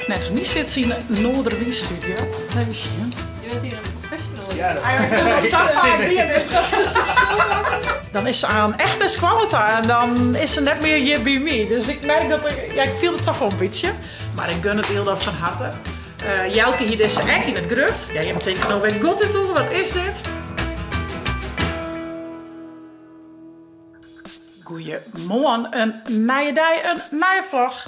Net als mij zit ze in een Noorderwies-studio. Je bent hier een professional. Ja, dat Dan is ze aan echt een squalita en dan is ze net meer hier bij mij. Dus ik merk dat ik viel het toch wel een beetje. Maar ik gun het heel van harte. Jelke hier is echt in het grut. Ja, je moet denken, nou weet God dit toe, wat is dit? Goeiemorgen, een nieuwe dag, een nieuwe vlog.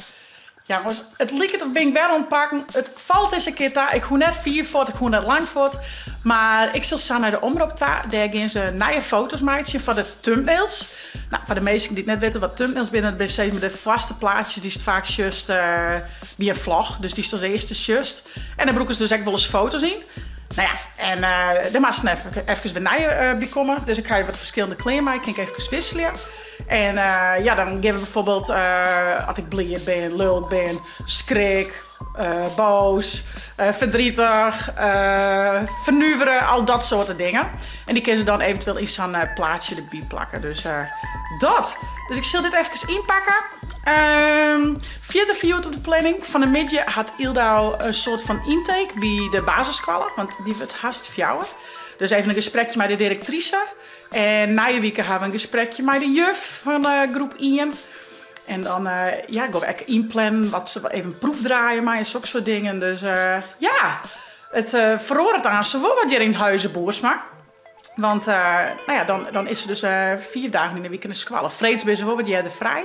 Ja, jongens, het lijkt het of ben ik wel ontpakken. Het valt eens een keer daar. Ik ga net 4 voort, ik ga net lang voort. Maar ik zal staan naar de omroep daar. Daar gaan ze nieuwe foto's maken van de thumbnails. Nou, voor de meesten die net weten wat thumbnails zijn, dat zijn met de vaste plaatjes. Die is het vaak just bij een vlog. Dus die is als eerste just. En dan broeken ze dus echt wel eens foto's in. Nou ja, en daar mag ze even weer nieuwe bij komen. Dus ik ga je wat verschillende kleren maken. Kan ik even wisselen. En ja, dan geven we bijvoorbeeld, als ik blij ben, lul ben, schrik, boos, verdrietig, vernuveren, al dat soort dingen. En die kunnen ze dan eventueel in zo'n plaatje erbij plakken. Dus dat. Dus ik zal dit even inpakken. Verder voor op de planning van de middag had Ildau een soort van intake bij de basisscholen, want die wordt haast fjouwer. Dus even een gesprekje met de directrice. En na je weekend hebben we een gesprekje met de juf van groep 1. En dan ja, gaan we even inplannen, wat ze even proefdraaien, maar en zulke soort dingen. Dus ja, het verhoort aan ze wel wat hier in Huizenboersma. Want nou ja, dan is er dus 4 dagen in de week in de squallen. Vreeds ben ze wel wat jij vrij.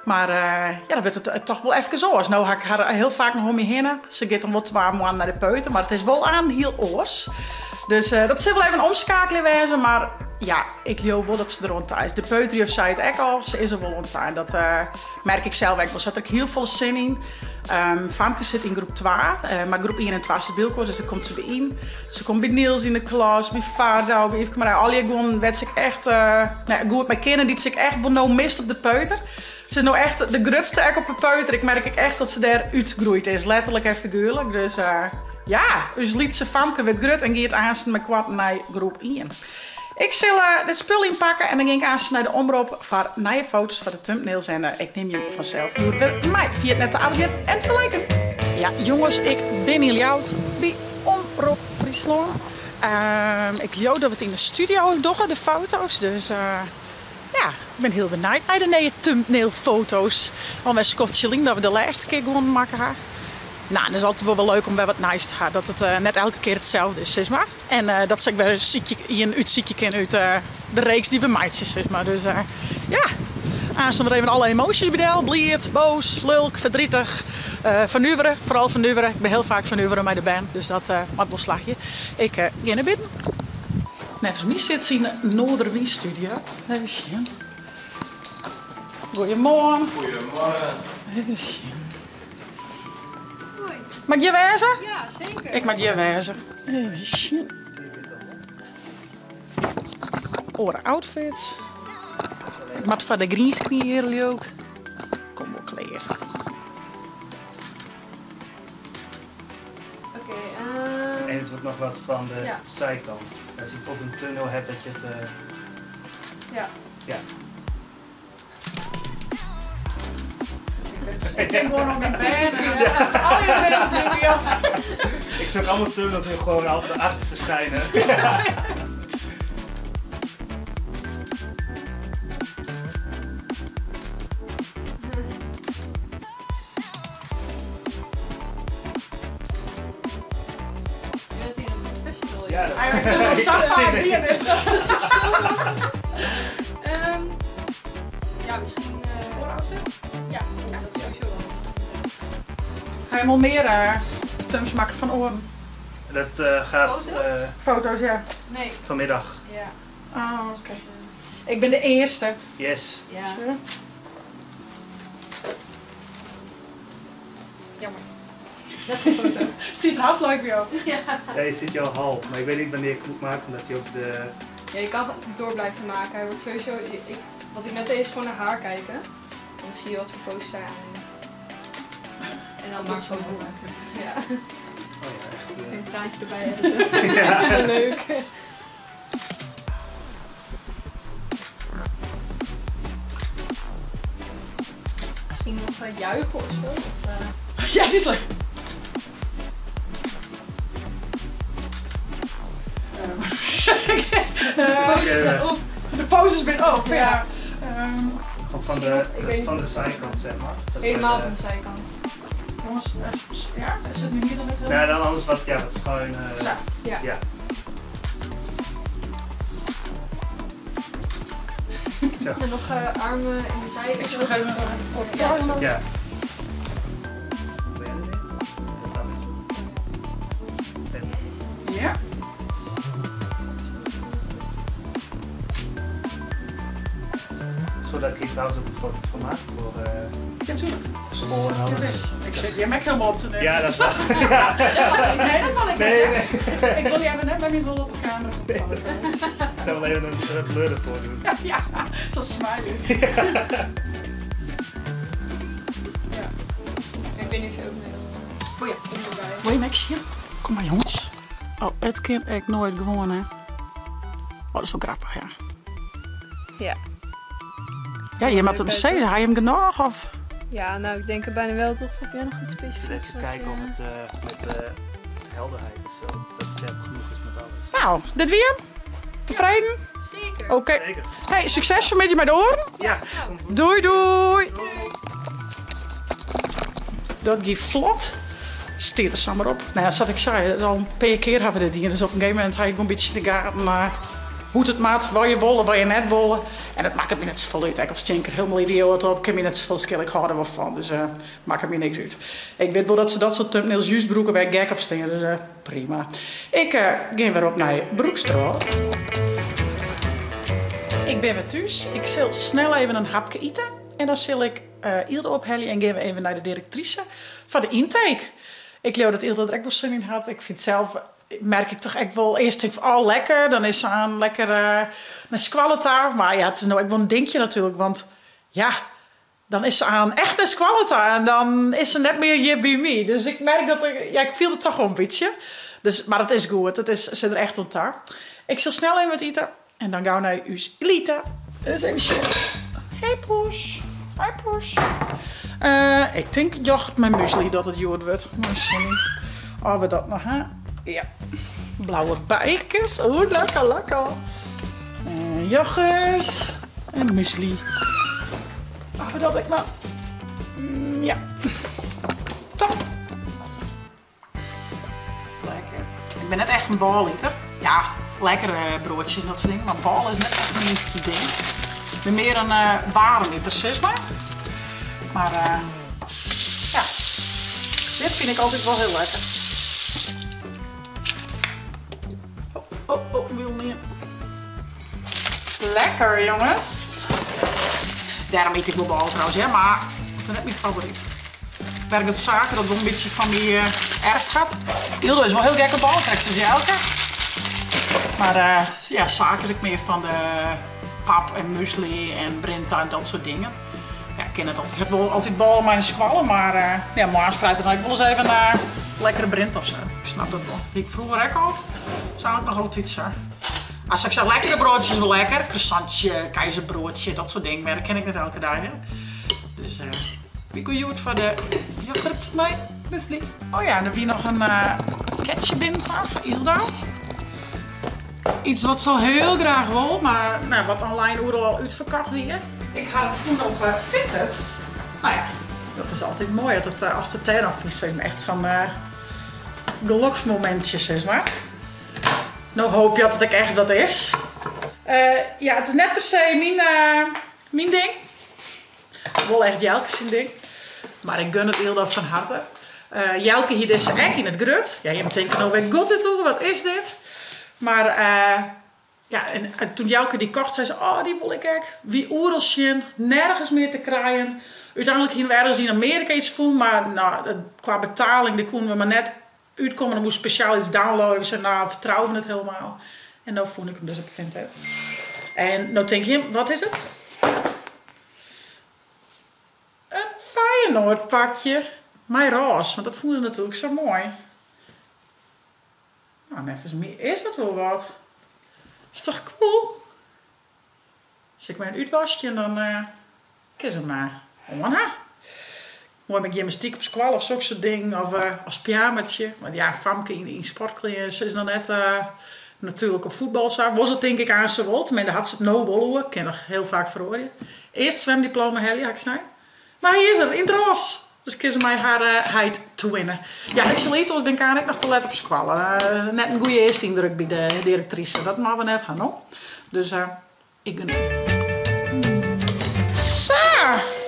Maar ja, dan wordt het toch wel even zo. Nou ga ik haar heel vaak nog om je heen. Ze gaat dan wel 2 maanden naar de peuter, maar het is wel aan heel oors. Dus dat zal wel even een omschakeling wezen, maar ja, ik geloof wel dat ze er rond is. De peuterjuf zei het ook al, ze is er wel rond. Dat merk ik zelf ook wel. Ze had er heel veel zin in. Famke zit in groep 2, maar groep 1 en 2 zit Bilko, dus daar komt ze bij in. Ze komt bij Niels in de klas, bij Vaardouw, bij Yveske Marij. Al die gewoon werd zich echt, nou, goed met kinderen die zich echt wel nou mist op de peuter. Ze is nou echt de grutste ek op de peuter. Ik merk echt dat ze daar uitgegroeid is, letterlijk en figuurlijk. Dus ja, dus liet ze Famke weer grut en gaat aan met kwart naar groep 1. Ik zal dit spul inpakken en dan ging ik aan naar de omroep voor nieuwe foto's van de thumbnails. En ik neem je vanzelf doe het weer mij via het net te abonneren en te liken. Ja, jongens, ik ben hier oud bij Omroep Friesland. Ik geloof dat we het in de studio doen, de foto's. Dus ja, ik ben heel benieuwd naar de nieuwe thumbnail-foto's. Want wij Scott dat we de laatste keer gewoon maken gaan. Nou, dat is altijd wel leuk om bij wat nice te gaan. Dat het net elke keer hetzelfde is, zeg maar. En dat ze ook weer een uitziekje kennen uit de reeks die we maatjes, zeg maar. Dus ja, aanstaan we even alle emoties bij de blierd, boos, lulk, verdrietig, vernuveren. Vooral vernuveren. Ik ben heel vaak vernuveren met de band, dus dat maakt wel slagje. Ik ga naar binnen. Net als mij zit ze in een Noorderwies-studio. Goedemorgen. Goedemorgen. Mag je wezen? Ja, zeker. Ik mag je wezen. Oren outfits. Mat van de greenscreen hier ook. Kom wel kleren. Oké, En het wordt nog wat van de Ja. zijkant. Als je bijvoorbeeld een tunnel hebt, dat je het... ja. ja. Ik denk gewoon op mijn benen. Al je benen. Ik zag allemaal tunnels nu gewoon al achter verschijnen. Je bent hier een professional. Ja, Ja, misschien... ja, dat is sowieso wel. Ga je wel meer thumbs maken van oren? dat gaat Foto? Foto's, ja. Nee. vanmiddag. Ja. Ah, oké. Ik ben de eerste. Yes. Ja. Jammer. Dat is een foto. Het is trouwens leuk voor jou. Ja. Ja, je ziet jou half, maar ik weet niet wanneer ik het moet maken, omdat hij op de... Ja, je kan door blijven maken. Hij wordt sowieso... wat ik net deed is gewoon naar haar kijken. Dan zie je wat voor posts zijn. En dan maak ik foto maken. Ja. Oh ja, echt... Een traantje erbij hebben. Ja. Leuk. Misschien nog juichen of zo? Of, Ja, die is leuk. De poses ben op, ja. Gewoon van de zijkant, zeg maar. Helemaal van de zijkant. Jongens, ja, is het nu hier dan met Ja, dan anders wat schuin. Ja. Ja. Zo. En nog armen in de zijkant. Ik zal nog even op. Ja. Ja. Zodat ik trouwens ook een foto van maak voor Ja, natuurlijk. school en alles. Ik zit je mek helemaal op te nemen. Ja, dat is wel. Nee, dat wil ik Nee, niet. Ik wil die even net bij mij wel op de camera. Ik zou wel even een blur ervoor doen. Ja, zo smiley. Ja. Ik weet niet of je ook mee Oh ja. erbij. Wil je niks zien? Kom maar jongens. Oh, het kind echt nooit gewoon hè. Oh, dat is wel grappig, ja. Ja. Ja, je moet hem zeggen. Hij hem genoeg of? Ja, nou ik denk er bijna wel toch. Heb jij nog iets specifieks? Even kijken of het met helderheid en zo, dat het scherp genoeg is met alles. Nou, dit weer? Tevreden? Zeker. Oké. Zeker. Hey, succes vanmiddag met de oren. Ja, komt goed. Doei doei. Dat gaat vlot. Steert er samen op. Nou ja, zoals ik zei, al een paar keer hebben we dit hier. Dus op een gegeven moment ga ik een beetje in de gaten hoe het maakt. Wil je bollen, wil je net bollen. En het maakt het me net zoveel uit. Ik als Tinker helemaal idioot op. Ik heb me net zoveel skill. Ik hou er wel van. Dus maakt het me niks uit. Ik weet wel dat ze dat soort thumbnails juist broeken bij gek op stingen. Dus prima. Ik ga weer op naar Broekstraat. Ik ben weer thuis. Ik zal snel even een hapje eten. En dan zal ik Ilde ophellen en gaan we even naar de directrice van de intake. Ik geloof dat Ilde er echt wel zin in had. Ik vind zelf, merk ik toch echt wel, eerst denk ik al lekker. Dan is ze aan lekker een squaletaar. Maar ja, het is nou echt wel een dingetje natuurlijk. Want ja, dan is ze aan echt een squaletaar. En dan is ze net meer je bij me. Dus ik merk dat ik viel het toch wel een beetje. Dus, maar het is goed. Ze er echt op daar. Ik zal snel even wat eten. En dan gaan we naar uw Elita. Dat is even shit. Hey poes. Hi poes. Ik denk yoghurt met muesli dat het jood wordt. Maar sorry. Oh, we dat nog, hè? Ja. Blauwe bijkjes. Oeh, lekker, lekker. Yoghurt. En muesli. Oh, we dat ik nou... ja. Top. Lekker. Ik ben net echt een baleter. Ja, lekkere broodjes en dat soort dingen. Maar bal is net echt mijn ding. Ik ben meer een wareneter, zeg maar. Maar ja, dit vind ik altijd wel heel lekker. Oh, wil niet. Lekker jongens. Daarom eet ik wel bal trouwens, ja, maar dat is net mijn favoriet. Ik werk dat zaken dat wel een beetje van die erft gaat. Ilde is wel heel gekke bal, trekt ze elke. Maar ja, zaken is ik meer van de pap en muesli en brinta en dat soort dingen. Ja, ik ken het altijd. Ik heb wel altijd ballen maar in squallen, maar ja, Maas krijgt er dan wel eens even naar lekkere brint of zo. Ik snap dat wel. Die ik vroeger ook al, zou ik nog altijd zo. Als ik zeg lekkere broodjes wel lekker, croissantje, keizerbroodje, dat soort dingen, maar dat ken ik net elke dag. Hè? Dus wie kun je het voor de yoghurt mee? Muesli. Oh ja, en dan weer nog een ketchup in van Ilda. Iets wat ze heel graag wil, maar nou, wat online overal uitverkocht weer. Ik ga het voelen op Vinted. Nou ja, dat is altijd mooi als de tuin af is. Echt zo'n geluksmomentje, zeg maar. Nou hoop je dat het echt wat is. Ja, het is net per se mijn ding. Wel echt Jelke's ding. Maar ik gun het heel van harte. Jelke hier is echt in het grut. Ja, je moet denken, nou weer god dit toe, wat is dit? Maar ja, en toen Jelke die kocht, zei ze, oh die wil ik echt. Wie oerelsje, nergens meer te krijgen. Uiteindelijk gingen we ergens in Amerika iets voelen, maar nou, qua betaling, die konden we maar net uitkomen. Dan moest speciaal iets downloaden. We zeiden, nou, vertrouwen we het helemaal. En nou vond ik hem dus op Vinted. En nou denk je, wat is het? Een Feyenoord pakje. Mijn roze, want dat vonden ze natuurlijk zo mooi. Nou, en even meer is dat wel wat. Is toch cool? Als ik mijn uitwasje en dan kies hem maar. Oh, mooi met gymnastiek op squal of zo'n ding. Of als pyjamaatje. Maar ja, Famke in sportkleding is nog net natuurlijk op voetbal zo. Was het denk ik aan ze wilt. Maar dan had ze het nou wel. Ik ken nog heel vaak verhoren. Eerst zwemdiploma Helly, had ik zei. Maar hij is er, in het roos. Dus kies mij haar heid te winnen. Ja, ik zal iets, ben ik aan nog te let op school. Net een goede eerste indruk bij de directrice. Dat mogen we net gaan, hoor. Dus ik ben Zo,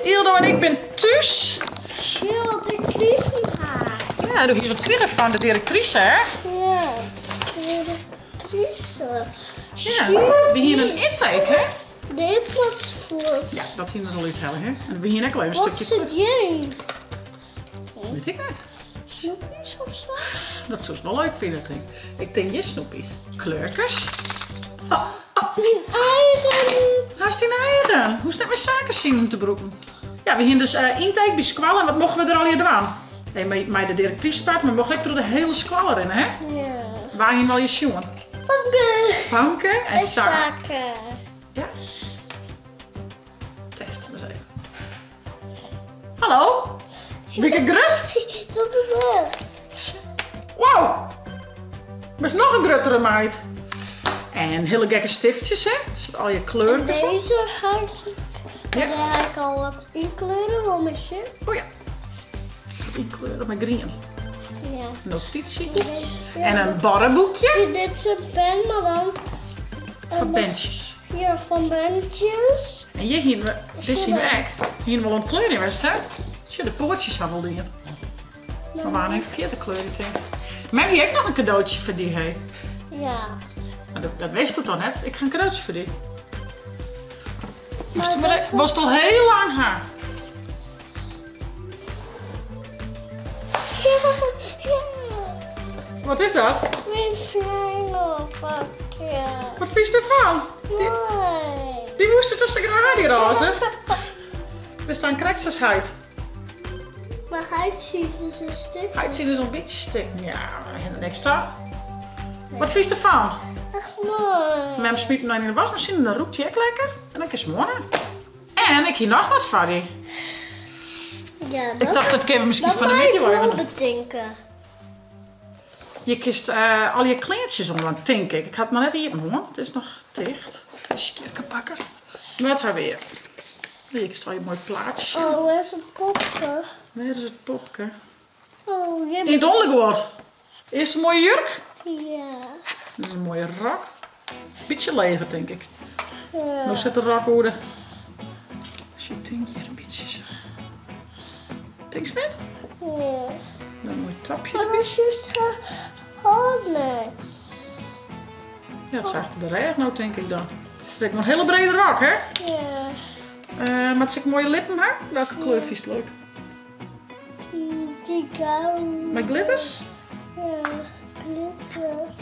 Ildo en ik ben thuis. Chill, ik kreeg niet haar. Ja, doe je wat krijgen van de directrice, hè? Ja, directrice. Ja, we hier een intake, hè? Dit was voet. Ja, dat hier nog wel iets hebben, hè? En we hier ook wel even een Wat stukje. zit jij? Weet ik niet. Snoepjes of zo? Dat zou ze wel leuk vinden, denk ik. Ik denk je snoepjes. Kleurkers. Mijn eigen. Waar is die eieren? Hoe is het met zaken zien om te broeken? Ja, we hier dus intake bij squal en wat mogen we er al hier doen? Hey, met de directrice praat, maar we mogen ik door de hele squal rennen, hè? Ja. Waar je wel je schoen? Vanke. Vanke en zaak. Zaken. Ja. Testen we eens even. Hallo? Ben ik grut? Dat is echt. Wow! Er is nog een gruttere meid. En hele gekke stiftjes, hè? Er zitten al je kleurtjes op. Deze ga ik. Ja. Daar ga ik al wat inkleuren voor mijn shirt. Oh ja. Inkleuren met green. Ja. Notitie. Deze- En een barrenboekje. Dit is een pen, maar dan. Van bandjes. Ja, van bandjes. En hier zien we, dit zien we ook. Hier wel een kleur in, hè? Zie je, de poortjes hebben wel dingen. Maar waar heeft 40 kleuren in? Maar hier heb ik nog een cadeautje voor die, hè? Ja. Maar dat wist je toch net? Ik ga een cadeautje voor die. Maar Was het al heel lang haar? Ja. Wat is dat? Mijn vlingerpakje. Wat vies ervan? Nee. Die moest er tussen de radiorazen. Er staan kreksersheid. Maar hij ziet dus een stuk. Hij ziet er zo'n beetje stik. Ja, en extra. Wat vies ervan? Echt mooi. Mem smiet hem dan in de wasmachine en dan roept hij ook lekker. En dan is het mooi. En ik hier nog wat van die. Ja, Ik dacht dat ik misschien dat van de mag ik video wel even. bedenken. Je kist al je kleertjes om, dan denk ik. Ik had het maar net hier. Mooi, het is nog dicht. Eens een keer pakken. Wat hebben we hier? Hier is al je mooi plaatsje. Oh, waar is het popje? Waar is het popke? Oh, je In het ondergoed. Eerst een mooie jurk. Ja. Dit is een mooie rok. Beetje leger, denk ik. Ja. Nou zit de rok hoorde. Als je denkt hier een beetje zo. Denk je net? Ja. Een mooi tapje En erbij. als je net. Ja, het zag er erg nou, denk ik dan. Het lijkt nog een hele brede rok, hè? Ja. Maar het zit mooie lippen, hè? Welke kleur vies het leuk? Die gouden. Met glitters? Ja. Glitters.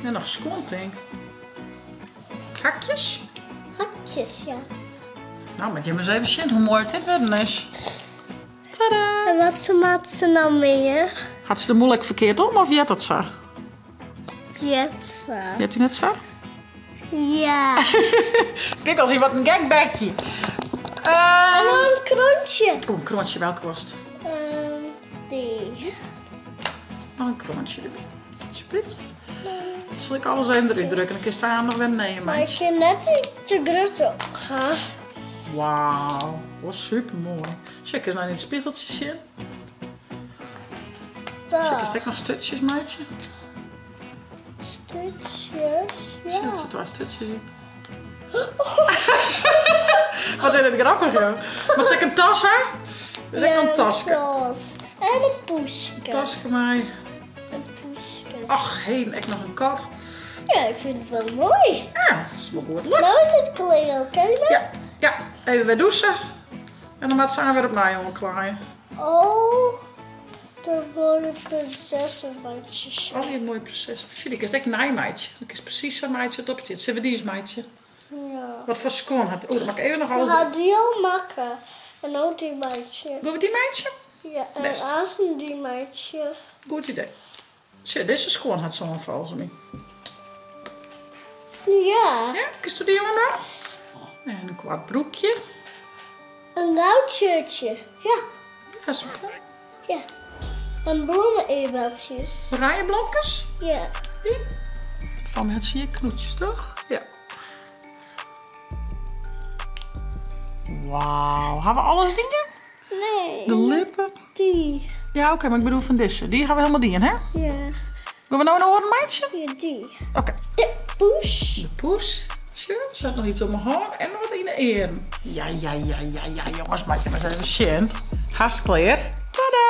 En nog schoon, denk ik. Hakjes? Hakjes, ja. Nou, moet je maar eens even zien hoe mooi dit worden is. Tadaa! En wat maakt ze nou mee? Had ze er moeilijk verkeerd om of je had dat zo? Jetsa. Je hebt die net zo? Ja. Kijk, als hier wat een gangbagje. En dan een kroontje. Oeh, een kroontje, welke was het? Die. Oh, een kroontje erbij. Alsjeblieft. Zal ik alles even eruit drukken? Dan kun je daar nog weer nemen, Maar ik meisje. vind net niet te groot. Huh? Wauw, was super mooi. Check eens naar in het spiegeltje zien. Check eens, nog stukjes, meidje. Stukjes. Zie Ja. dat ze 2 stukjes in. Wat is het grappig, joh. Wat is ik een tas, hè? Dat is echt een tasje. tas. En een poesje. Tasje, mij. Een poesje. Ach, heen, ik nog een kat. Ja, ik vind het wel mooi. Ja, dat is wel goed lukt. Nou is het klein, oké? Ja, even weer douchen. En dan gaat ze aan weer opnieuw omklaaien. Oh, er worden prinsessenbandjes. Oh, die mooie prinses. Zie je, dat is echt een naaimaaitje. Dat is precies zo'n meidje dat op zit. Zullen we die eens, meidje? Ja. Wat voor schoon had. Oeh, dan mag ik even nog alles Ga die al maken. En ook die meidje. doen. we die meidje? Ja, en Best. aanzien die meidje. Goed idee. Zie je, deze schoon had zo'n volgens mij. Ja, Ja, kist u die jongen nou? En een kwart broekje. een oud shirtje. Ja, Ja, is het ja. En bloemen-eebeltjes. Braaienblokjes. Ja. Die. Van het zie je knoetjes, toch? Ja. Wauw, gaan we alles dingen? Nee. De lippen. Die. Ja, oké, maar ik bedoel van deze. Die gaan we helemaal die in, hè? Ja. Gaan we nou een orenmeidje? Ja, die. Oké. De poes. De poes. Tje, zat nog iets op mijn haar en wat in de eer. Ja, jongens, maak je maar eens even zien. Hartstikke klaar. Tada!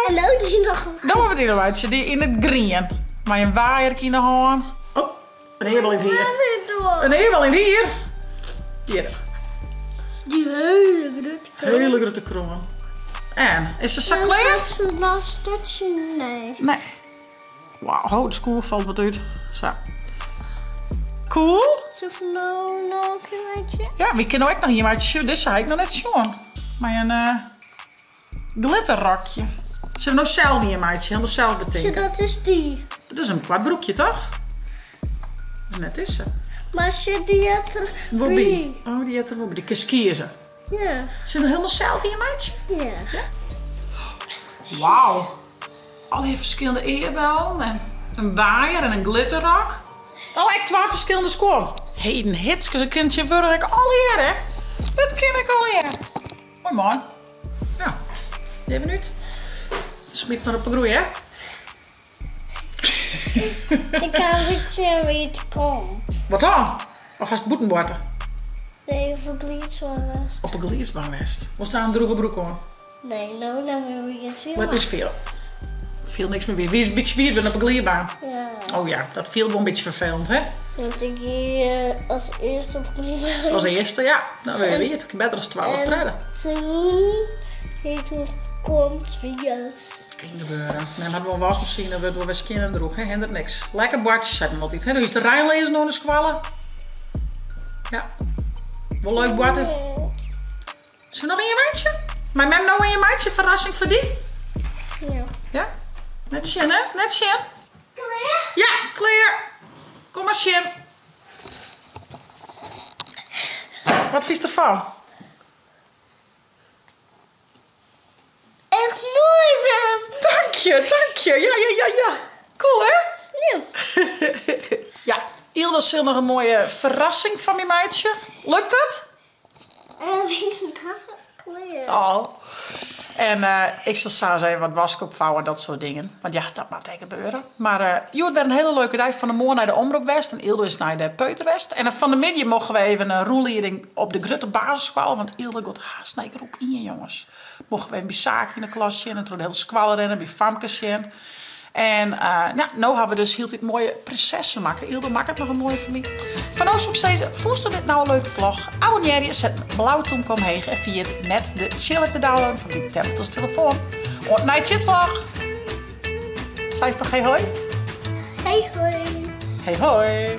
En ook die nog een. Dan hebben we die meidje, die in het green. Maar een waaier in de hand. Oh, een hebel in het hier. Een hebel in het hier. Hier. Die hele grote. Hele grote kroon. En, is ze zo klaar? Gaat ze nou stretchen? Nee. Nee. Wauw, het school valt wat uit. Zo. Cool. Zo van nou een keertje. Ja, wie kennen ook nog hier, maar dit zei ik nog net zo'n. Maar een glitterrokje. Ze hebben nou zelf hier, meidje. Helemaal zelf Zo, betekent. dat is die. Dat is een kwart broekje, toch? Net is ze. Maar ze die had er Wobby. Oh, die had er Wobby. Die kan kiezen. Ja. Ze hebben helemaal zelf hier, meidje. Ja. Wauw. Allerlei verschillende eerbellen. En een waaier en een glitterrok. Oh, echt 12 verschillende score. Heden hitskes, een kindje word ik al hier, hè? Dat ken ik al hier. Mooi man. Nou, 1 minuut. Smiet maar op een groei, hè? Ik kan niet zien wie het komt. Wat dan? Of has het boetenborden? Nee, verblied van Op een gliesbaanwest. Moest daar een droge broek aan? Nee, nou dan wil je het zien. Dat is veel. Veel niks meer weer. Wie is een beetje vier op een glierbaan? Ja. Oh ja, dat viel wel een beetje vervelend, hè? Want ik hier als eerste op Gleed. Als eerste, ja. Nou, weet je het. Ik heb beter dan 12 treden. Toen ik nog komt juist. Kan gebeuren. Nee, maar wel wasmachine, dat wordt wel weer skin en droeg, hè? Hindert niks. Lekker bartjes zijn we altijd, hè? Nu is de rijlezen nog een squallen. Ja. Wel leuk barten. Is er nog in je maatje? Maar met nou in je maatje, verrassing voor die? Ja. Ja? Net Sjen, hè? Net Sjen. Klaar? Ja, klaar. Kom maar, Sjen. Wat vies ervan? Echt mooi, man. Dank je. Ja. Cool, hè? Ja. Ja, Ilde is nog een mooie verrassing van mijn meidje. Lukt het? En wie is het klaar? Oh. En ik zal samen even wat wasken opvouwen, dat soort dingen. Want ja, dat mag tegen gebeuren. Maar Joert werd een hele leuke dag van de morgen naar de Omroep West. En Ilde is naar de Peuterwest. En van de middag mochten we even een roelering op de Grutte basisschool. Want Ilde gaat haast naar erop in, jongens. Mochten we een bij Saak in de klasje. En toen heel squallen rennen, bij Famkes in. En nou hebben we dus heel dit mooie prinsessen maken. Ilde maakt het nog een mooie familie. Van ons deze, voelst je dit nou een leuke vlog? Abonneer je, zet een blauwe toon omheen en via het net de chill te downloaden van die Tempels telefoon. En naar je vlog. Zeg toch hey hoi? Hey hoi. Hey hoi.